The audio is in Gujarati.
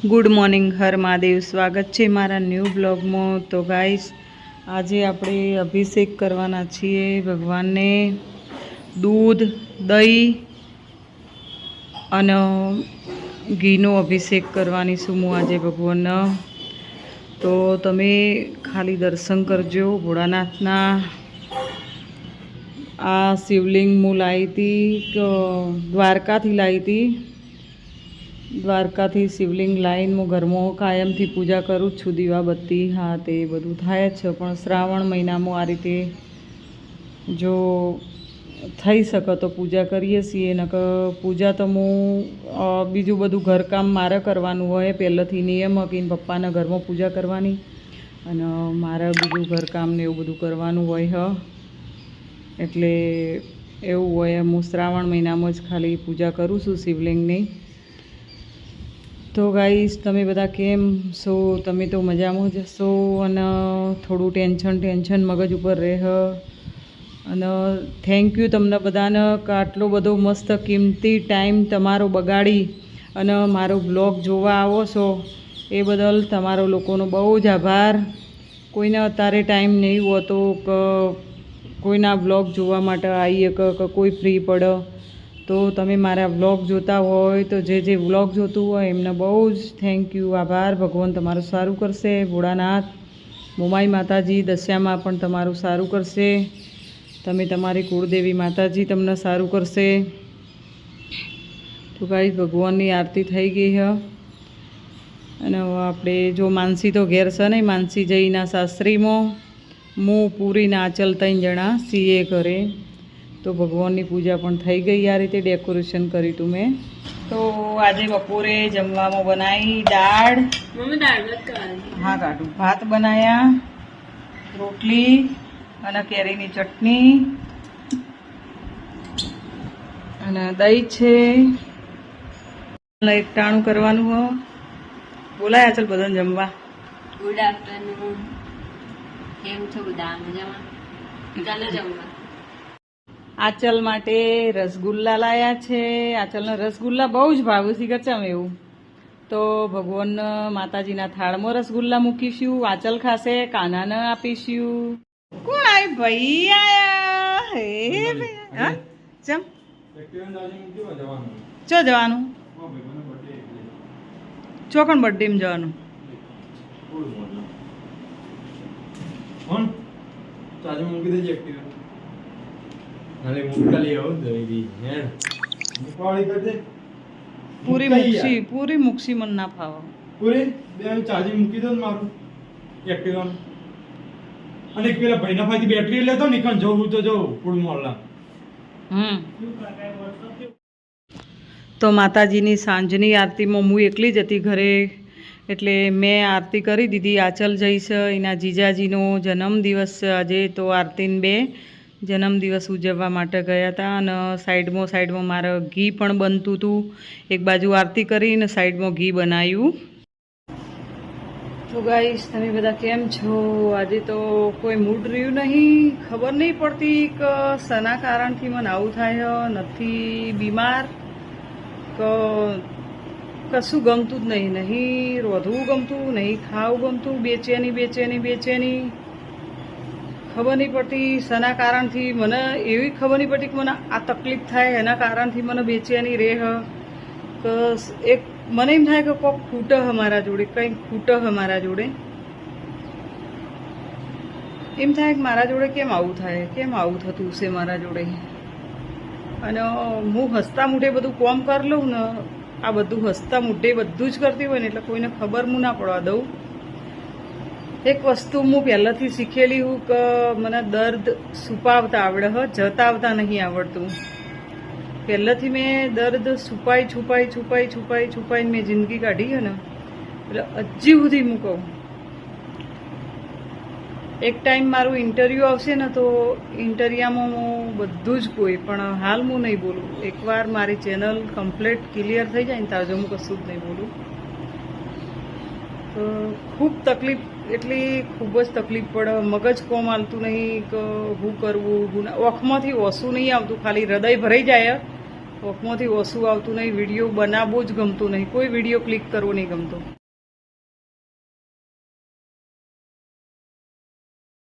ગુડ મોર્નિંગ, હર મહાદેવ. સ્વાગત છે મારા ન્યૂ બ્લોગમાં. તો ગાઈસ, આજે આપણે અભિષેક કરવાના છીએ ભગવાનને. દૂધ, દહીં અને ઘીનો અભિષેક કરવાની છું હું આજે ભગવાનને. તો તમે ખાલી દર્શન કરજો ભોળાનાથના. આ શિવલિંગ હું લાવી હતી, દ્વારકાથી લાવી હતી. દ્વારકાથી શિવલિંગ લાઈન હું ઘરમાં કાયમથી પૂજા કરું જ છું. દીવાબત્તી હા તે બધું થાય જ છે, પણ શ્રાવણ મહિનામાં આ રીતે જો થઈ શકે તો પૂજા કરીએ છીએ. નકર પૂજા તો હું બીજું બધું ઘરકામ મારે કરવાનું હોય. પહેલેથી નિયમ કે પપ્પાના ઘરમાં પૂજા કરવાની અને મારે બીજું ઘરકામ ને એવું બધું કરવાનું હોય એટલે એવું હોય. હું શ્રાવણ મહિનામાં જ ખાલી પૂજા કરું છું શિવલિંગની. તો ગાઈસ, તમે બધા કેમ છો? તમે તો મજામાં જ હશો અને થોડું ટેન્શન મગજ ઉપર રહે. અને થેન્ક યુ તમને બધાને કે આટલો બધો મસ્ત કિંમતી ટાઈમ તમારો બગાડી અને મારો બ્લોગ જોવા આવો છો એ બદલ તમારો લોકોનો બહુ જ આભાર. કોઈને અત્યારે ટાઈમ નહીં હોતો કે કોઈના બ્લોગ જોવા માટે આવીએ કે કોઈ ફ્રી પડે તો તમે મારા વ્લોગ જોતા હોય તો જે વ્લોગ જોતું હોય એમને બહુ જ થેન્ક યુ, આભાર. ભગવાન તમારું સારું કરશે. ભોળાનાથ, મોમાઈ માતાજી દશિયામાં પણ તમારું સારું કરશે. તમે તમારી કુળદેવી માતાજી તમને સારું કરશે. તો ગાઈસ, ભગવાનની આરતી થઈ ગઈ છે અને આપણે જો માનસી તો ઘેર છે નહીં, માનસી જઈના શાસ્ત્રીમાં હું પૂરીના આચલ 3 જણા સીએ ઘરે. તો ભગવાનની પૂજા પણ થઈ ગઈ. આ રીતે ડેકોરેશન કર્યું હતું મેં. તો આજે બપોરે જમવામાં બનાવી દાળ, હા કાઢું, ભાત બનાવ્યા, રોટલી અને કેરીની ચટણી અને દહીં છે. એકટાણું કરવાનું હો. બોલાય ચાલ બધાને જમવા. Good afternoon. કેમ છો બધા? મજામાં? ચાલો જમવા. આચલ માટે રસગુલ્લા લાયા છે. આચલનો રસગુલ્લા બહુ જ ભાવે છે ગચમ એવું. તો ભગવાન માતાજીના થાળમાં રસગુલ્લા મૂકીશું. આચલ ખાશે, કાનાને આપીશું. કોણ આવી ભાઈ? આયા હે ભાઈ. હા ચમ ચો જવાનું? ચોકણ બર્થડેમાં જવાનું? પૂરી મુક્ષી મન ના ફાવે. પૂરી બે ચાર્જિંગ મૂકી દો મારું એક્ટિવા અને એક પેલા ભાઈના પાસેથી બેટરી લેતો નીકળ જવું તો જવું ફૂડ મોલ્લા. તો માતાજીની સાંજની આરતીમાં હું એકલી જ હતી ઘરે એટલે મેં આરતી કરી દીધી. આચલ જઈશ, એના જીજાજીનો જન્મદિવસ છે આજે. તો આરતીને બે જન્મદિવસ ઉજવવા માટે ગયા હતા અને સાઈડમાં મારે ઘી પણ બનતું હતું. એક બાજુ આરતી કરીને સાઈડમાં ઘી બનાવ્યું. તો ગાઈસ, તમે બધા કેમ છો? આજે તો કોઈ મૂડ રહ્યું નહીં. ખબર નહીં પડતી કે શના કારણથી મને આવું થાય. નથી બીમાર કે કશું ગમતું જ નહીં રોધવું ગમતું નહીં, ખાવું ગમતું, બેચેની ખબર નહીં પડતી શના કારણથી. મને એવી ખબર નહીં પડતી કે મને આ તકલીફ થાય એના કારણથી મને બેચેની રહે. કે એક મને એમ થાય કે કોઈક ખૂટે અમારા જોડે, કંઈક ખૂટે અમારા જોડે. એમ થાય કે મારા જોડે કેમ આવું થાય, કેમ આવું થતું છે મારા જોડે. અને હું હસતા મૂઠે બધું કોમ કરી લઉં ને, આ બધું હસતા મૂઠે બધું જ કરતી હોય ને એટલે કોઈને ખબર હું ના પડવા દઉં. એક વસ્તુ હું પહેલાંથી શીખેલી હું કે મને દર્દ છુપાવતા આવડે જતાવતા નહીં આવડતું. પહેલાંથી મેં દર્દ છુપાઈ મેં જિંદગી કાઢી છે ને એટલે હજી સુધી હું કહું. એક ટાઈમ મારું ઇન્ટરવ્યૂ આવશે ને તો ઇન્ટરવ્યુમાં હું બધું જ કોઈ પણ હાલ હું નહીં બોલું. એકવાર મારી ચેનલ કમ્પ્લીટ ક્લિયર થઈ જાય ને ત્યારે હું કશું જ નહીં બોલું. તો ખૂબ તકલીફ, એટલી ખૂબ જ તકલીફ પડે. મગજ કોમ હાલતું નહીં કે હું કરવું, ઓખમાંથી ઓછું નહીં આવતું, ખાલી હૃદય ભરાઈ જાય વોકમાંથી ઓછું આવતું નહીં, વિડીયો બનાવવો જ ગમતું નહીં, કોઈ વિડીયો ક્લિક કરવો નહીં ગમતો.